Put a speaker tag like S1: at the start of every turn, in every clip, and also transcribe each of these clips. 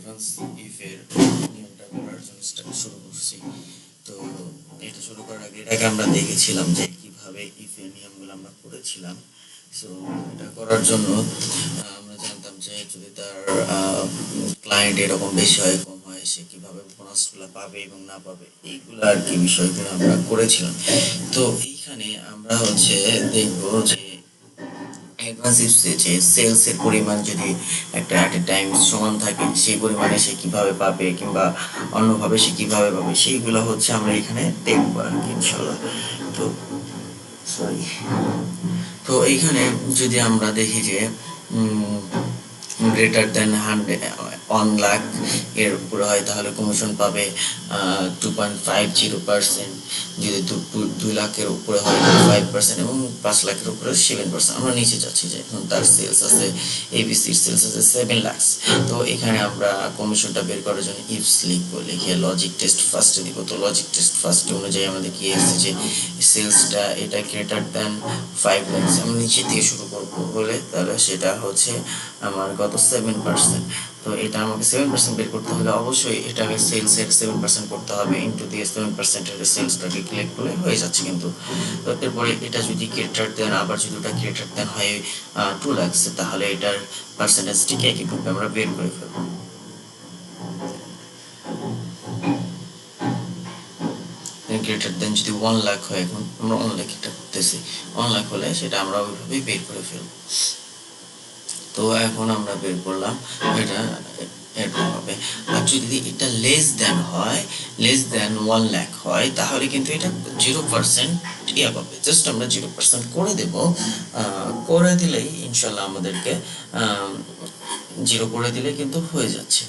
S1: Advance ইফের নিয়মটা করার জন্য শুরু করছি। তো এটা শুরু করার আগে এটাকে আমরা দেখেছিলাম যে কিভাবে ইফের নিয়মগুলো আমরা করেছিলাম। সো এটা করার জন্য আমরা জানতাম যে যদি তার ক্লায়েন্ট এরকম বেশি হয় কম হয় সে কিভাবে বোনাসগুলো পাবে এবং না পাবে এইগুলো আর কি বিষয়গুলো আমরা করেছিলাম। তো এইখানে আমরা দেখবো যে অ্যাডভান্স ইফসে যে সেলসের পরিমাণ যদি একটা অ্যাট এ টাইম সমান থাকে সেই পরিমাণে সে কিভাবে পাবে কিংবা অন্যভাবে সে কিভাবে পাবে সেইগুলো আমরা এখানে দেখবো আর কি ইনশাল্লাহ। তো সরি, তো এইখানে যদি আমরা দেখি যে গ্রেটার দেন 1 লাখ এর উপরে হয় তাহলে কমিশন পাবে 2.50%, যদি 2 লাখের উপরে হয় 5% এবং 5 লাখের উপরে 7%। আমরা নিচে যাচ্ছি যে এখন তার সেলস আছে, এবিসির সেলস আছে 7 লাখ। তো এখানে আমরা কমিশনটা বের করার জন্য ইফস লিখবো, লিখে লজিক টেস্ট ফার্স্টে দিব। তো লজিক টেস্ট ফার্স্ট অনুযায়ী আমাদের কি এসেছে যে সেলসটা এটা গ্রেটার দেন 5 লাখ। আমি নিচে থেকে শুরু করবো বলে তাহলে সেটা আমার কত 7%। তো এটা আমাকে 7% বের করতে হলে অবশ্যই এটাকে সেলসের 7% করতে হবে, ইন্টু দিয়ে 7% এর সেলসটাকে ক্লিক করলে হয়ে যাচ্ছে। কিন্তু তো এরপরে এটা যদি গ্রেটার দেন, আবার যদি ওটা গ্রেটার দেন হয় 2 লাখ, তাহলে এটার পার্সেন্টেজটিকে একইভাবে আমরা বের করে ফেলবো। গ্রেটার দেন যদি 1 লাখ হয়, এখন আমরা 1 লাখ এটা করতেছি, 1 লাখ হলে সেটা আমরা ওইভাবেই বের করে ফেলবো। তো এখন আমরা বের করলাম এটা এরকম হবে। আর যদি এটা লেস দেন হয়, লেস দেন 1 লাখ হয়, তাহলে কিন্তু এটা 0% ইয়া পাবে। জাস্ট আমরা 0% করে দেব, করে দিলেই ইনশাল্লাহ আমাদেরকে 0 করে দিলে কিন্তু হয়ে যাচ্ছে।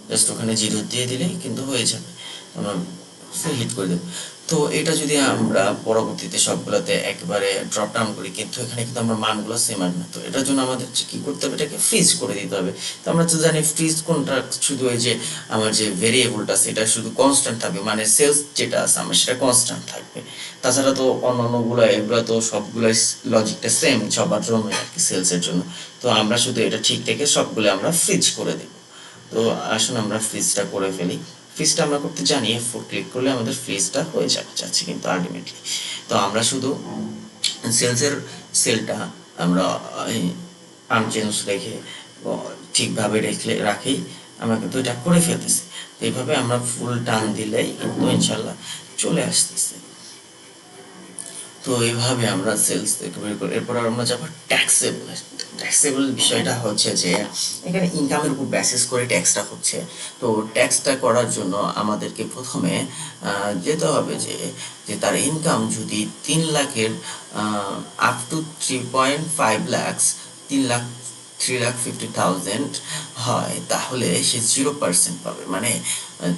S1: জাস্ট ওখানে 0 দিয়ে দিলেই কিন্তু হয়ে যাবে, আমরা হিট করে দেব। তো এটা যদি আমরা পরবর্তীতে সবগুলোতে একবারে ড্রপ ডাউন করি, কিন্তু এখানে কিন্তু আমরা মানগুলো সেম আসবে না। তো এটার জন্য আমাদের কি করতে হবে, এটাকে ফ্রিজ করে দিতে হবে। তো আমরা তো জানি ফ্রিজ কোনটা, শুধু ওই যে আমার যে ভেরিয়েবলটা সেটা শুধু কনস্ট্যান্ট থাকবে, মানে সেলস যেটা আছে আমার সেটা কনস্ট্যান্ট থাকবে। তাছাড়া তো অন্যান্যগুলো এগুলো তো সবগুলো লজিকটা সেম সবার জন্য আর কি, সেলসের জন্য। তো আমরা শুধু এটা ঠিক রেখে সবগুলো আমরা ফ্রিজ করে দেব। তো আসুন আমরা ফ্রিজটা করে ফেলি। ফ্রিজটা আমরা করতে জানি, F4 ক্লিক করলে আমাদের ফ্রিজটা হয়ে যাচ্ছে কিন্তু আলটিমেটলি। তো আমরা শুধু সেলসের সেলটা আমরা আনচেঞ্জ রেখে ঠিকভাবে রাখি আমরা কিন্তু এটা করে ফেলতেছি। তো এইভাবে আমরা ফুল টান দিলেই কিন্তু ইনশাল্লাহ চলে আসতেছে। তো এইভাবে আমরা সেলস থেকে বের করি। এরপর আমরা যাবো ট্যাক্সেবল। ট্যাক্সেবল বিষয়টা যে এখানে ইনকামের উপর বেসিস করে ট্যাক্সটা হচ্ছে। তো ট্যাক্সটা করার জন্য আমাদেরকে প্রথমে যেতে হবে যে তার ইনকাম যদি 3 লাখের আপ টু 3.5 লাখ, 3,50,000 হয়, তাহলে সে 0% পাবে, মানে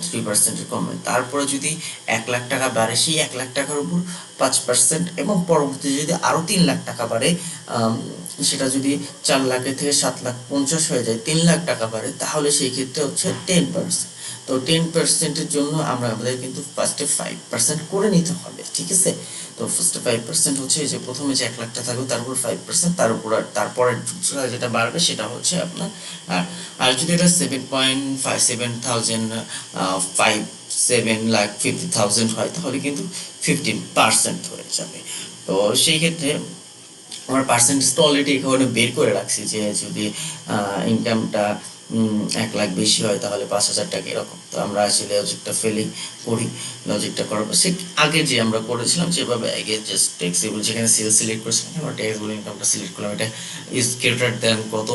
S1: 3% কমে। তারপরে যদি 1 লাখ টাকা বাড়ে, সেই 1 লাখ টাকার উপর 5%, এবং পরবর্তীতে যদি আরও 3 লাখ টাকা বাড়ে, সেটা যদি 4 লাখের থেকে 7,50,000 হয়ে যায়, 3 লাখ টাকা বাড়ে, তাহলে সেই ক্ষেত্রে 10%। তো 10%-এর জন্য আমাদের কিন্তু ফার্স্টে 5% করে নিতে হবে, ঠিক আছে? তো ফার্স্টে 5% যে প্রথমে যে 1 লাখ টাকা থাকবে তার উপর 5%, তার উপর তারপরে যেটা বাড়বে সেটা আপনার। আর যদি এটা 7.50,000 হয়, তাহলে কিন্তু 15% হয়ে যাবে। তো সেই ক্ষেত্রে আমার পার্সেন্টেজ তো অলরেডি এখানে বের করে রাখছি যে যদি ইনকামটা 1 লাখ বেশি হয় তাহলে 5,000 টাকা এরকম। তো আমরা আসলে লজিকটা করি। লজিকটা করার পর সে আগে যে আমরা করেছিলাম যেভাবে আগে জাস্ট ট্যাক্সেবল যেখানে সেলস সিলেক্ট করেছিলাম, আমরা ট্যাক্সেবল ইনকামটা সিলেক্ট করলাম। এটা ইজ গ্রেটার দেন কত,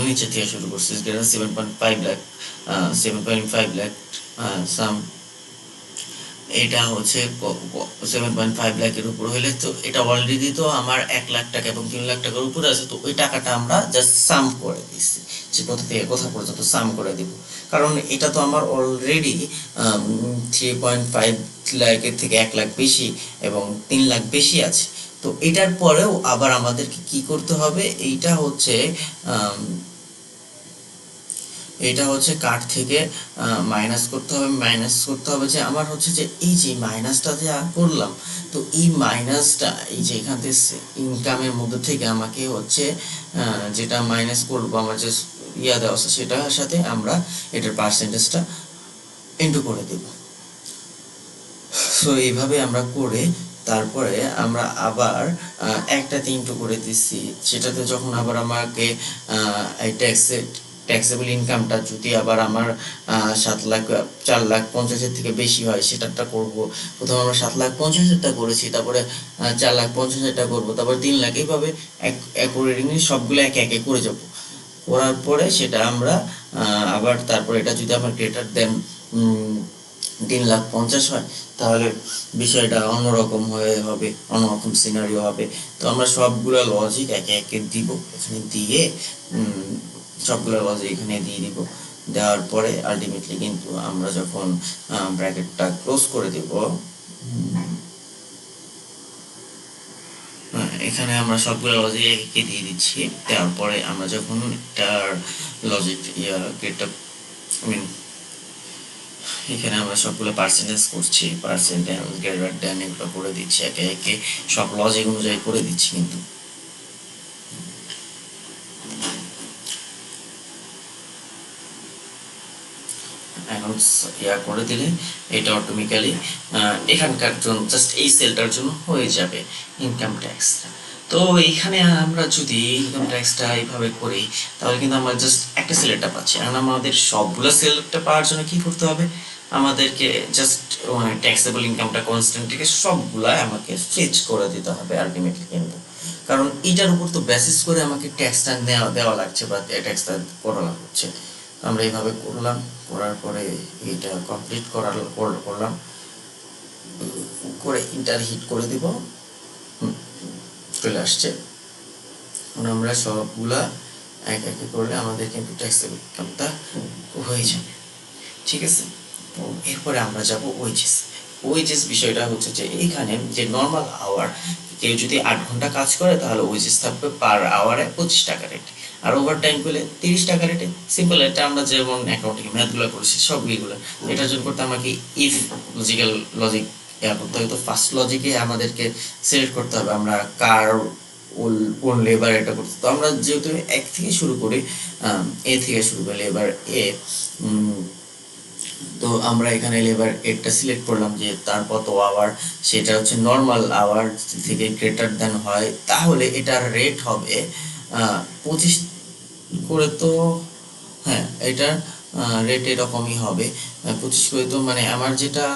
S1: নিচে থেকে শুরু করছি, ইজ গ্রেটার 7.5 লাখ, 7.5 লাখ সাম। এটা 7.5 লাখের উপর হলে, তো এটা অলরেডি তো আমার 1 লাখ টাকা এবং 3 লাখ টাকার উপরে আছে। তো ওই টাকাটা আমরা জাস্ট সাম করে দিচ্ছি, যে কোথা থেকে কোথা পর্যন্ত সাম করে দিব, কারণ এটা তো আমার অলরেডি 3.5 লাখের থেকে 1 লাখ বেশি এবং 3 লাখ বেশি আছে। তো এটার পরেও আবার আমাদেরকে কি করতে হবে, এটা কার্ড থেকে মাইনাস করতে হবে যে আমার যে এই যে মাইনাসটা যে করলাম, তো এই মাইনাসটা এই যে এখান থেকে ইনকামের মধ্যে থেকে আমাকে যেটা মাইনাস করবো, আমার যে ইয়া দেওয়া আছে সেটার সাথে আমরা এটার পার্সেন্টেজটা ইন্টু করে দেব। সো এইভাবে আমরা করে তারপরে আমরা আবার একটাতে ইন্টু করে দিচ্ছি, সেটাতে যখন আবার আমাকে এই ট্যাক্সেবল ইনকামটা যদি আবার আমার 7,04,50,000 থেকে বেশি হয় সেটাটা করব। প্রথমে আমরা 7,50,000টা করেছি, তারপরে 4,50,000টা করবো, তারপর 3 লাখ, এইভাবে অ্যাকর্ডিংলি সবগুলো একে একে করে যাব। করার পরে সেটা আমরা আবার তারপরে এটা যদি আমার গ্রেটার দেন 3,50,000 হয় তাহলে বিষয়টা অন্যরকম হবে, অন্যরকম সিনারিও হবে। তো আমরা সবগুলো লজিক একে একে দিব, এখানে দিয়ে সবগুলো লজিক এখানে দিয়ে দিব। দেওয়ার পরে আলটিমেটলি কিন্তু আমরা যখন ব্র্যাকেটটা ক্লোজ করে দিব, এখানে আমরা সবগুলো লজিক একে দিয়ে দিচ্ছি। দেওয়ার পরে আমরা যখন এটার লজিক গ্রেডটা এখানে আমরা সবগুলো পার্সেন্টেজ করছি, পার্সেন্টেজ গ্রেটার দেন এগুলো করে দিচ্ছি, একে একে সব লজিক অনুযায়ী করে দিচ্ছি। কিন্তু এখন করে দিলে এটা অটোমেটিক্যালি এখানকার জন্য জাস্ট এই সেলটার জন্য হয়ে যাবে ইনকাম ট্যাক্সটা। তো এইখানে আমরা যদি ইনকাম ট্যাক্সটা এইভাবে করি তাহলে কিন্তু আমরা জাস্ট একটা সিলেক্টটা পাচ্ছি। এখন আমাদের সবগুলো সিলেক্টটা পাওয়ার জন্য কি করতে হবে, আমাদেরকে জাস্ট ট্যাক্সেবল ইনকামটা কনস্ট্যান্ট থেকে সবগুলা আমাকে ফেচ করে দিতে হবে আলটিমেটলি। কিন্তু কারণ এটার উপর তো বেসিস করে আমাকে ট্যাক্সটা দেওয়া লাগছে বা ট্যাক্সটা করা হচ্ছে। আমরা এইভাবে করলাম, করার পরে এটা কমপ্লিট করলাম, করে ইন্টার হিট করে দিব, চলে আসছে। এখন আমরা সবগুলা এক একে করলে আমাদের কিন্তু ট্যাক্সেবল ইনকামটা হয়ে যাবে, ঠিক আছে। তো এরপরে আমরা যাব ওয়েজেস বিষয়টা হচ্ছে যে এইখানে যে নর্মাল আওয়ার, কেউ যদি 8 ঘন্টা কাজ করে তাহলে ওয়েজেস থাকবে পার আওয়ারে 25 টাকা রেটে, আর ওভার টাইম করলে 30 টাকা রেটে। সিম্পল, এটা আমরা যেমন অ্যাকাউন্টিং ম্যাথগুলো করেছি সবগুলো। এটার জন্য করতে আমাকে ইফ লজিক করতে হবে। তো ফার্স্ট লজিকে আমাদেরকে সিলেক্ট করতে হবে আমরা কার কোন লেবার এটা করতে। তো আমরা যেহেতু এক থেকে শুরু করি, এ থেকে শুরু করি, লেবার এ, তো আমরা এখানে লেবার এটা সিলেক্ট করলাম যে তার কত আওয়ার, সেটা হচ্ছে নর্মাল আওয়ার থেকে গ্রেটার দেন হয়, তাহলে এটার রেট হবে 25 করে। তো হ্যাঁ, এটার রেট এরকমই হবে 25 করে। তো মানে আমার যেটা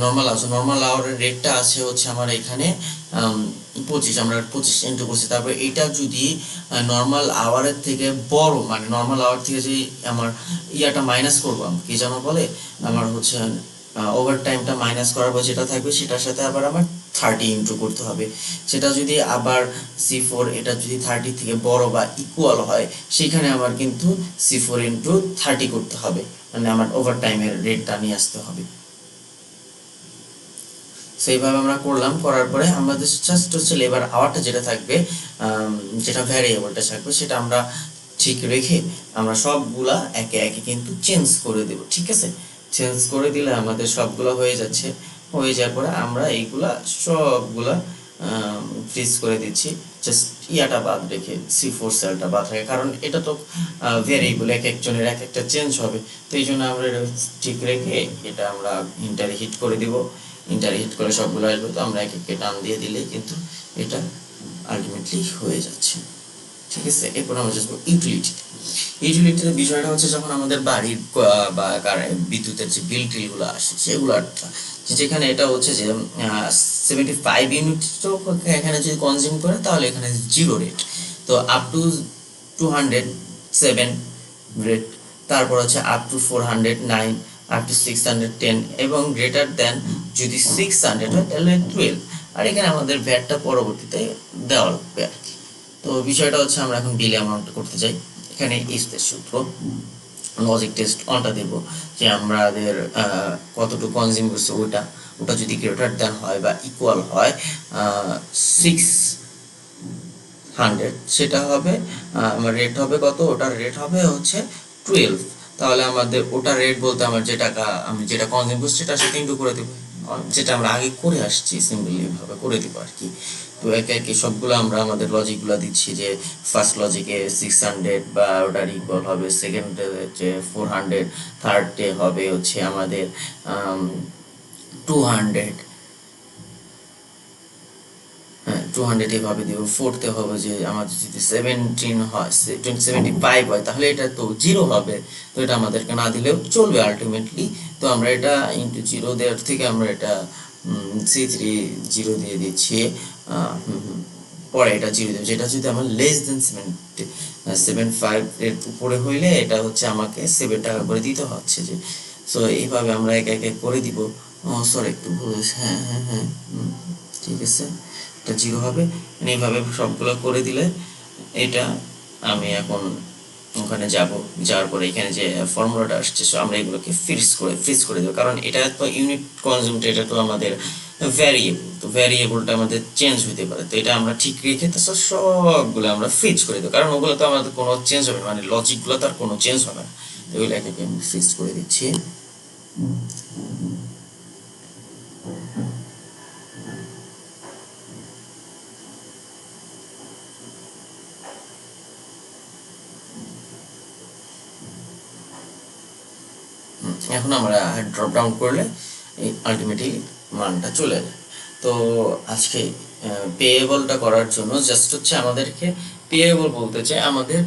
S1: নর্মাল আওয়ারের রেটটা আছে হচ্ছে আমার এখানে 25, আমরা 25 ইন্টু করছি। তারপরে এটা যদি নর্মাল আওয়ারের থেকে বড়, মানে নর্মাল আওয়ার থেকে যদি আমার ইয়াটা মাইনাস করবো, কি যেন বলে, আমার হচ্ছে ওভার টাইমটা মাইনাস করার পর যেটা থাকবে সেটার সাথে আবার আমার 30 ইন্টু করতে হবে। সেটা যদি আবার C4 এটা যদি 30 থেকে বড় বা ইকুয়াল হয়, সেখানে আমার কিন্তু C4 ইন্টু 30 করতে হবে, মানে আমার ওভার টাইমের রেটটা নিয়ে আসতে হবে। সেইভাবে আমরা করলাম, করার পরে আমাদের জাস্ট হচ্ছে লেবার আওয়ারটা যেটা থাকবে, যেটা ভ্যারিয়েবলটা থাকবে, সেটা আমরা ঠিক রেখে আমরা সবগুলা একে একে কিন্তু চেঞ্জ করে দেব, ঠিক আছে। চেঞ্জ করে দিলে আমাদের সবগুলো হয়ে যাচ্ছে। হয়ে যাওয়ার পরে আমরা এইগুলা সবগুলা ফ্রিজ করে দিচ্ছি, জাস্ট ইয়াটা বাদ রেখে, C4 সেলটা বাদ রেখে, কারণ এটা তো ভ্যারিয়েবল, এক একজনের এক একটা চেঞ্জ হবে। তো এই জন্য আমরা এটা ঠিক রেখে এটা আমরা ইন্টার হিট করে দিব। ইন্টার হিট করে সবগুলো আসবে, তো আমরা এক একে টান দিয়ে দিলেই কিন্তু এটা আলটিমেটলি হয়ে যাচ্ছে, ঠিক আছে। এরপর আমরা যাবো ইউটিলিটির বিষয়টা হচ্ছে যখন আমাদের বাড়ির বা বিদ্যুতের যে বিল টিলগুলো আসে সেগুলো, যেখানে এটা হচ্ছে যে 75 ইউনিট এখানে যদি কনজিউম করে তাহলে এখানে 0 রেট। তো আপ টু 207 রেট, তারপর হচ্ছে আপ টু 409, আপ টু 610, এবং গ্রেটার দেন যদি 600 হয় তাহলে 12। আর এখানে আমাদের ভ্যাটটা পরবর্তীতে দেওয়া লাগবে আর কি। তো বিষয়টা হচ্ছে আমরা এখন বিল অ্যামাউন্ট করতে চাই। এখানে ইফের সূত্র, লজিক টেস্ট অনটা দেব যে আমাদের কতটুকু কনজিউম করছে, ওটা যদি গ্রেটার দেন হয় বা ইকুয়াল হয় 600, সেটা হবে আমার রেট হবে কত, ওটার রেট হবে হচ্ছে 12। তাহলে আমাদের ওটার রেট বলতে আমার যে টাকা আমি যেটা কনজিউম করছি সেটার সাথে ইন্টু করে দেবো, যেটা আমরা আগে করে আসছি, সিম্পলি ভাবে করে দিব আর কি। তো একে একে সবগুলো আমরা আমাদের লজিকগুলো দিচ্ছি যে ফার্স্ট লজিকে 600 বা ওটার ইকুয়াল হবে, সেকেন্ডে হচ্ছে 400, থার্ডে হবে হচ্ছে আমাদের 200, হ্যাঁ 200 এভাবে দিব। ফোর্থে হবে যে আমাদের যদি 17 হয়, 75 হয়, তাহলে এটা তো জিরো হবে, তো এটা আমাদেরকে না দিলেও চলবে আলটিমেটলি। তো আমরা এটা ইন্টু জিরো দেওয়ার থেকে আমরা এটা C3 জিরো দিয়ে দিচ্ছি, পরে এটা জিরো দেবো, যেটা যদি আমার লেস দেন 75 এর উপরে হইলে এটা হচ্ছে আমাকে 7 টাকা করে দিতে হচ্ছে যে। সো এইভাবে আমরা একে একে করে দিব। সরি একটু ভুল হয়েছে, হ্যাঁ হ্যাঁ হ্যাঁ, ঠিক আছে, এটা জিরো হবে। এইভাবে সবগুলো করে দিলে এটা আমি এখন ওখানে যাব, যাওয়ার পরে এখানে যে ফর্মুলাটা আসছে, সো আমরা এগুলোকে ফ্রিজ করে দেবো, কারণ এটা তো ইউনিট কনজিউমড, এটা তো আমাদের ভ্যারিয়েবল, তো ভ্যারিয়েবলটা আমাদের চেঞ্জ হতে পারে, তো এটা আমরা ঠিক রেখে তো সবগুলো আমরা ফ্রিজ করে দেবো, কারণ ওগুলো তো আমাদের কোনো চেঞ্জ হবে না, মানে লজিকগুলো তার কোনো চেঞ্জ হবে না, তো ওইগুলো একে আমি ফ্রিজ করে দিচ্ছি। এখন আমরা ড্রপ ডাউন করলে আলটিমেটলি মানটা চলে যায়। তো আজকে পেয়েবলটা করার জন্য জাস্ট হচ্ছে আমাদেরকে পেয়েবল বলতে চাই আমাদের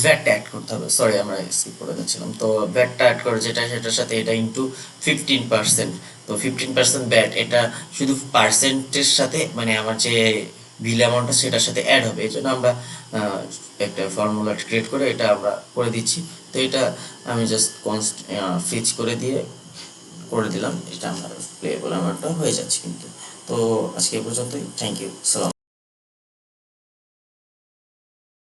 S1: ভ্যাটটা অ্যাড করতে হবে, সরি আমরা স্কিপ করে যাচ্ছিলাম। তো ভ্যাটটা অ্যাড করে যেটা সেটার সাথে এটা ইন্টু 15%, তো 15% ভ্যাট এটা শুধু পার্সেন্টের সাথে, মানে আমার যে বিল অ্যামাউন্টটা সেটার সাথে অ্যাড হবে, এই জন্য আমরা একটা ফর্মুলা ক্রিয়েট করে এটা আমরা করে দিচ্ছি। তো এটা আমি জাস্ট ফ্রিজ করে দিয়ে করে দিলাম, এটা আমার প্লেবল আমারটা হয়ে যাচ্ছে কিন্তু। তো আজকে এই পর্যন্তই, থ্যাংক ইউ, সালাম।